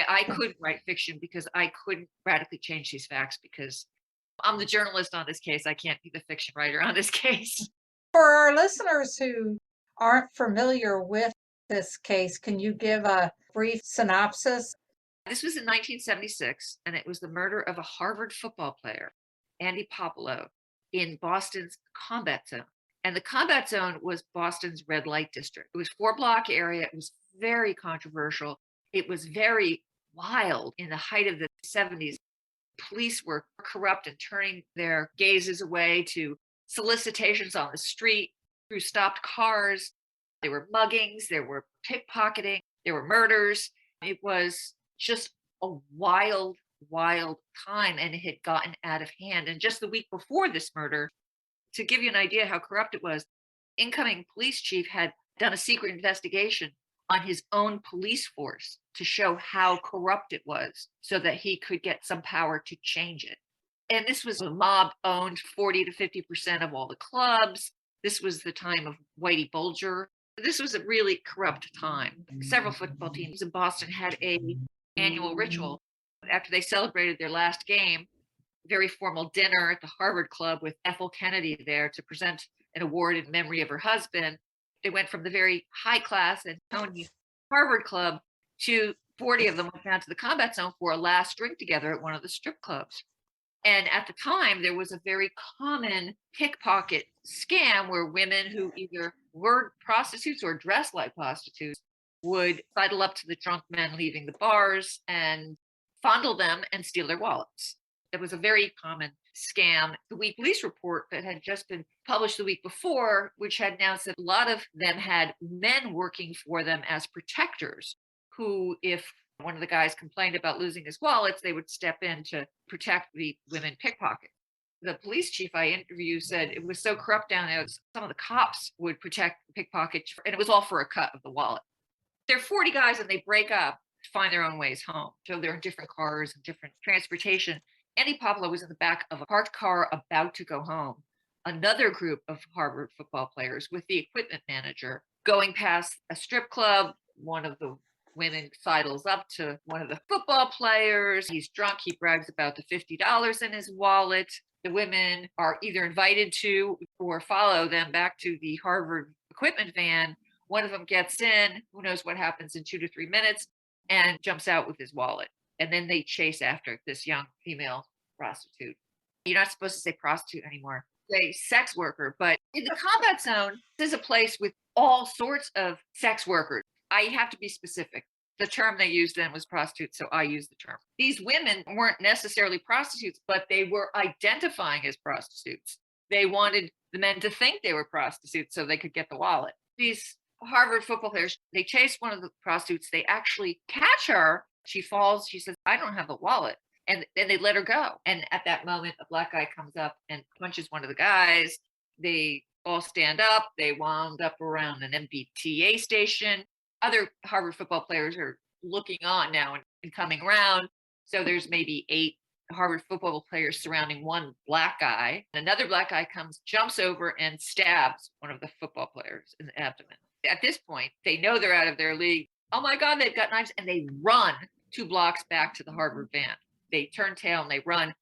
I couldn't write fiction because I couldn't radically change these facts because I'm the journalist on this case. I can't be the fiction writer on this case. For our listeners who aren't familiar with this case, can you give a brief synopsis? This was in 1976, and it was the murder of a Harvard football player, Andy Popolo, in Boston's combat zone. And the combat zone was Boston's red light district. It was 4-block area. It was very controversial. It was very wild in the height of the 70s. Police were corrupt and turning their gazes away to solicitations on the street through stopped cars. There were muggings, there were pickpocketing, there were murders. It was just a wild, wild time, and it had gotten out of hand. And just the week before this murder, to give you an idea how corrupt it was, incoming police chief had done a secret investigation on his own police force to show how corrupt it was so that he could get some power to change it. And this was a mob owned 40 to 50% of all the clubs. This was the time of Whitey Bulger. This was a really corrupt time. Several football teams in Boston had a annual ritual after they celebrated their last game, very formal dinner at the Harvard Club with Ethel Kennedy there to present an award in memory of her husband. They went from the very high class and Tony Harvard Club to 40 of them went down to the combat zone for a last drink together at one of the strip clubs. And at the time, there was a very common pickpocket scam where women who either were prostitutes or dressed like prostitutes would sidle up to the drunk men leaving the bars and fondle them and steal their wallets. It was a very common scam. The Week Police report that had just been published the week before, which had now said a lot of them had men working for them as protectors who, if one of the guys complained about losing his wallets, they would step in to protect the women pickpockets. The police chief I interviewed said it was so corrupt down there, some of the cops would protect pickpockets, and it was all for a cut of the wallet. There are 40 guys and they break up to find their own ways home. So they're in different cars and different transportation. Andy Popolo was in the back of a parked car about to go home. Another group of Harvard football players with the equipment manager going past a strip club. One of the women sidles up to one of the football players. He's drunk. He brags about the $50 in his wallet. The women are either invited to or follow them back to the Harvard equipment van. One of them gets in, who knows what happens in 2 to 3 minutes, and jumps out with his wallet. And then they chase after this young female prostitute. You're not supposed to say prostitute anymore. Say sex worker. But in the combat zone, this is a place with all sorts of sex workers. I have to be specific. The term they used then was prostitute, so I use the term. These women weren't necessarily prostitutes, but they were identifying as prostitutes. They wanted the men to think they were prostitutes so they could get the wallet. These Harvard football players, they chase one of the prostitutes. They actually catch her. She falls. She says, I don't have the wallet. And then they let her go. And at that moment, a black guy comes up and punches one of the guys. They all stand up. They wound up around an MBTA station. Other Harvard football players are looking on now and coming around. So there's maybe 8 Harvard football players surrounding one black guy. Another black guy comes, jumps over and stabs one of the football players in the abdomen. At this point, they know they're out of their league. Oh my God, they've got knives, and they run 2 blocks back to the Harvard van. They turn tail and they run.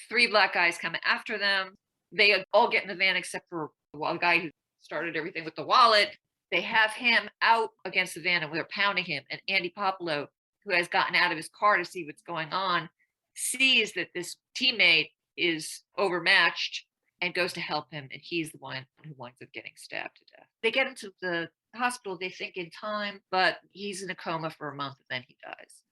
3 black guys come after them. They all get in the van except for the guy who started everything with the wallet. They have him out against the van and they're pounding him. And Andy Popolo, who has gotten out of his car to see what's going on, sees that this teammate is overmatched and goes to help him. And he's the one who winds up getting stabbed to death. They get him to the hospital, they think in time, but he's in a coma for a month and then he dies.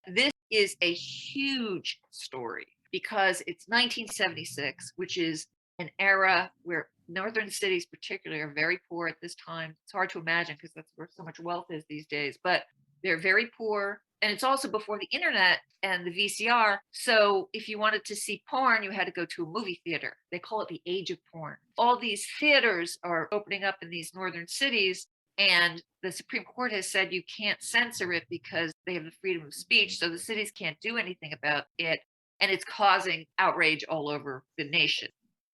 This is a huge story because it's 1976, which is an era where northern cities particularly are very poor at this time. It's hard to imagine because that's where so much wealth is these days, but they're very poor. And it's also before the internet and the VCR. So if you wanted to see porn, you had to go to a movie theater. They call it the age of porn. All these theaters are opening up in these northern cities. And the Supreme Court has said you can't censor it because they have the freedom of speech. So the cities can't do anything about it. And it's causing outrage all over the nation.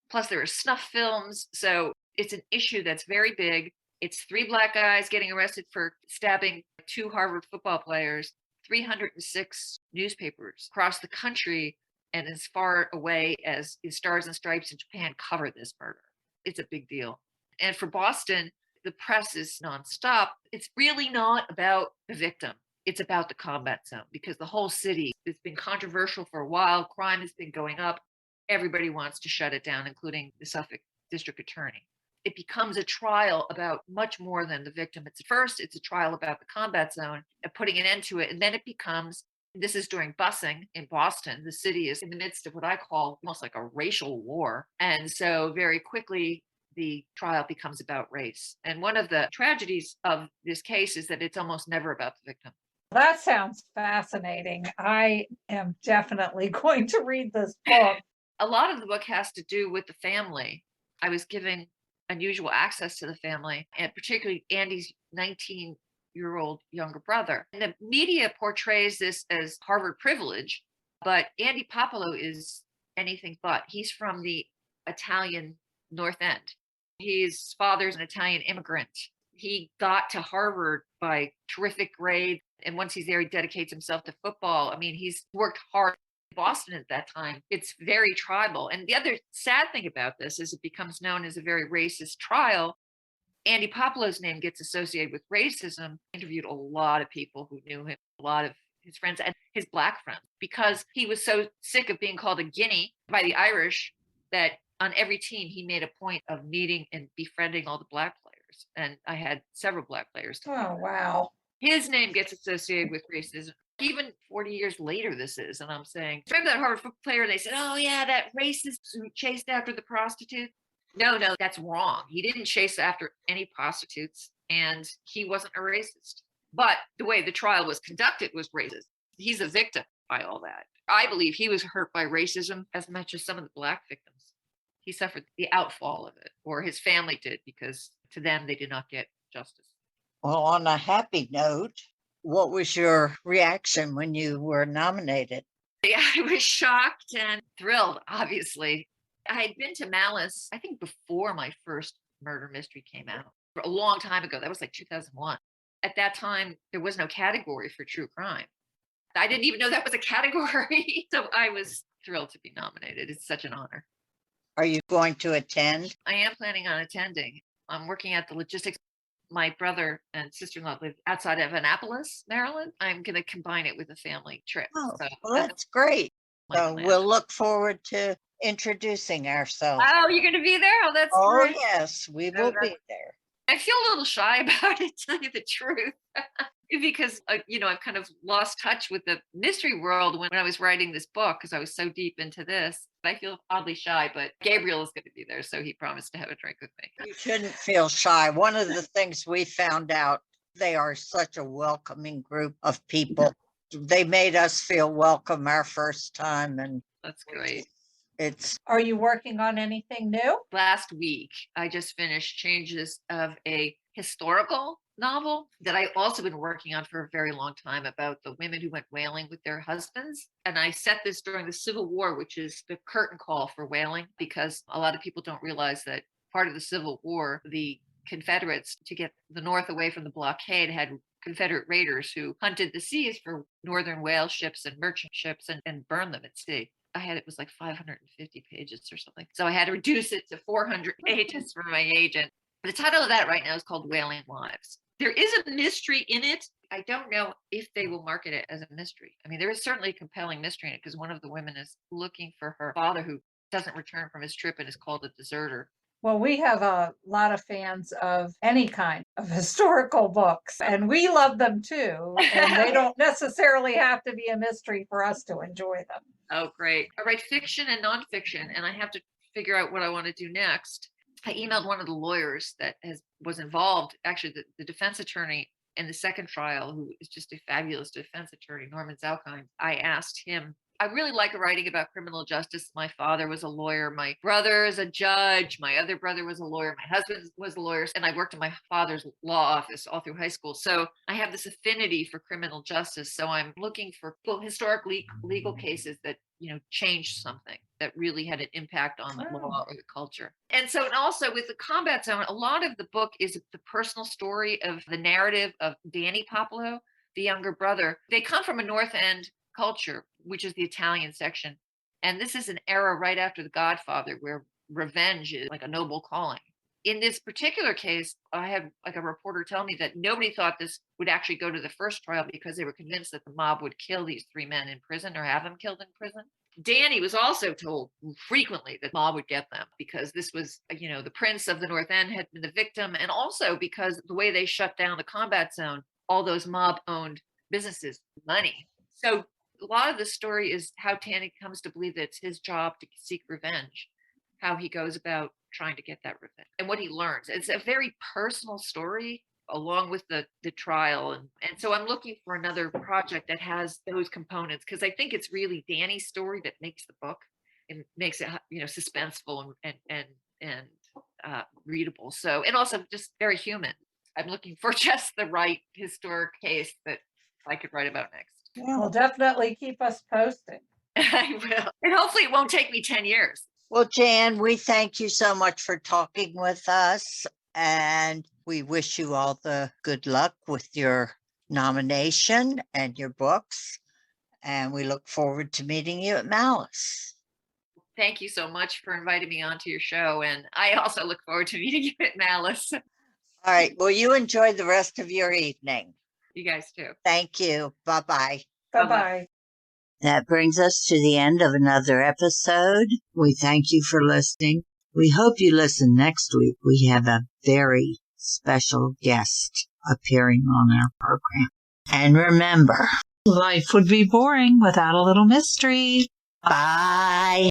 Plus, there are snuff films. So it's an issue that's very big. It's 3 black guys getting arrested for stabbing 2 Harvard football players. 306 newspapers across the country and as far away as the Stars and Stripes in Japan cover this murder. It's a big deal. And for Boston, the press is nonstop. It's really not about the victim. It's about the combat zone because the whole city, it's been controversial for a while. Crime has been going up. Everybody wants to shut it down, including the Suffolk district attorney. It becomes a trial about much more than the victim. It's a trial about the combat zone and putting an end to it. And then it becomes, this is during busing in Boston. The city is in the midst of what I call almost like a racial war. And so very quickly, the trial becomes about race. And one of the tragedies of this case is that it's almost never about the victim. That sounds fascinating. I am definitely going to read this book. A lot of the book has to do with the family. I was given unusual access to the family, and particularly Andy's 19-year-old younger brother. And the media portrays this as Harvard privilege, but Andy Popolo is anything but. He's from the Italian North End. His father's an Italian immigrant. He got to Harvard by terrific grades, and once he's there, he dedicates himself to football. I mean, he's worked hard. Boston at that time, it's very tribal. And the other sad thing about this is it becomes known as a very racist trial. Andy Popolo's name gets associated with racism. I interviewed a lot of people who knew him, a lot of his friends and his Black friends, because he was so sick of being called a guinea by the Irish that on every team he made a point of meeting and befriending all the Black players. And I had several Black players. Oh, wow. His name gets associated with racism. Even 40 years later, this is, and I'm saying, remember that Harvard football player? They said, oh yeah, that racist who chased after the prostitute. No, that's wrong. He didn't chase after any prostitutes, and he wasn't a racist. But the way the trial was conducted was racist. He's a victim by all that. I believe he was hurt by racism as much as some of the Black victims. He suffered the outfall of it, or his family did, because to them, they did not get justice. Well, on a happy note, what was your reaction when you were nominated? Yeah, I was shocked and thrilled, obviously. I had been to Malice, I think before my first murder mystery came out, a long time ago. That was like 2001. At that time, there was no category for true crime. I didn't even know that was a category. So I was thrilled to be nominated. It's such an honor. Are you going to attend? I am planning on attending. I'm working at the logistics. My brother and sister-in-law live outside of Annapolis, Maryland. I'm going to combine it with a family trip. Oh, so well, that's great. So plan. we'll look forward to introducing ourselves. Oh, you're going to be there? Oh, that's great. Yes, we will be there. I feel a little shy about it, to tell you the truth, because, I've kind of lost touch with the mystery world when I was writing this book, because I was so deep into this. I feel oddly shy, but Gabriel is going to be there, so he promised to have a drink with me. You shouldn't feel shy. One of the things we found out, they are such a welcoming group of people. They made us feel welcome our first time, and that's great. Are you working on anything new? Last week, I just finished changes of a historical novel that I also been working on for a very long time about the women who went whaling with their husbands. And I set this during the Civil War, which is the curtain call for whaling, because a lot of people don't realize that part of the Civil War, the Confederates, to get the North away from the blockade, had Confederate raiders who hunted the seas for northern whale ships and merchant ships and burned them at sea. It was like 550 pages or something. So I had to reduce it to 400 pages for my agent. The title of that right now is called Whaling Wives. There is a mystery in it. I don't know if they will market it as a mystery. I mean, there is certainly a compelling mystery in it because one of the women is looking for her father who doesn't return from his trip and is called a deserter. Well, we have a lot of fans of any kind of historical books, and we love them too. And they don't necessarily have to be a mystery for us to enjoy them. Oh, great. I write fiction and nonfiction, and I have to figure out what I want to do next. I emailed one of the lawyers that was involved, actually the defense attorney in the second trial, who is just a fabulous defense attorney, Norman Zaukind. I asked him, I really like writing about criminal justice. My father was a lawyer. My brother is a judge. My other brother was a lawyer. My husband was a lawyer. And I worked in my father's law office all through high school. So I have this affinity for criminal justice. So I'm looking for historic legal cases that, changed something, that really had an impact on the law or the culture. And also with the combat zone, a lot of the book is the personal story of the narrative of Danny Popolo, the younger brother. They come from a North End culture, which is the Italian section. And this is an era right after The Godfather where revenge is like a noble calling. In this particular case, I had like a reporter tell me that nobody thought this would actually go to the first trial because they were convinced that the mob would kill these three men in prison or have them killed in prison. Danny was also told frequently that mob would get them because this was, the prince of the North End had been the victim, and also because the way they shut down the combat zone, all those mob-owned businesses, money. So a lot of the story is how Danny comes to believe that it's his job to seek revenge, how he goes about trying to get that revenge, and what he learns. It's a very personal story along with the trial. And so I'm looking for another project that has those components, because I think it's really Danny's story that makes the book and makes it, suspenseful and readable. So, and also just very human. I'm looking for just the right historic case that I could write about next. Well, definitely keep us posted. I will. And hopefully it won't take me 10 years. Well, Jan, we thank you so much for talking with us, and we wish you all the good luck with your nomination and your books, and we look forward to meeting you at Malice. Thank you so much for inviting me onto your show, and I also look forward to meeting you at Malice. All right, well, you enjoy the rest of your evening. You guys too. Thank you. Bye-bye. Bye-bye. That brings us to the end of another episode. We thank you for listening. We hope you listen next week. We have a very special guest appearing on our program. And remember, life would be boring without a little mystery. Bye.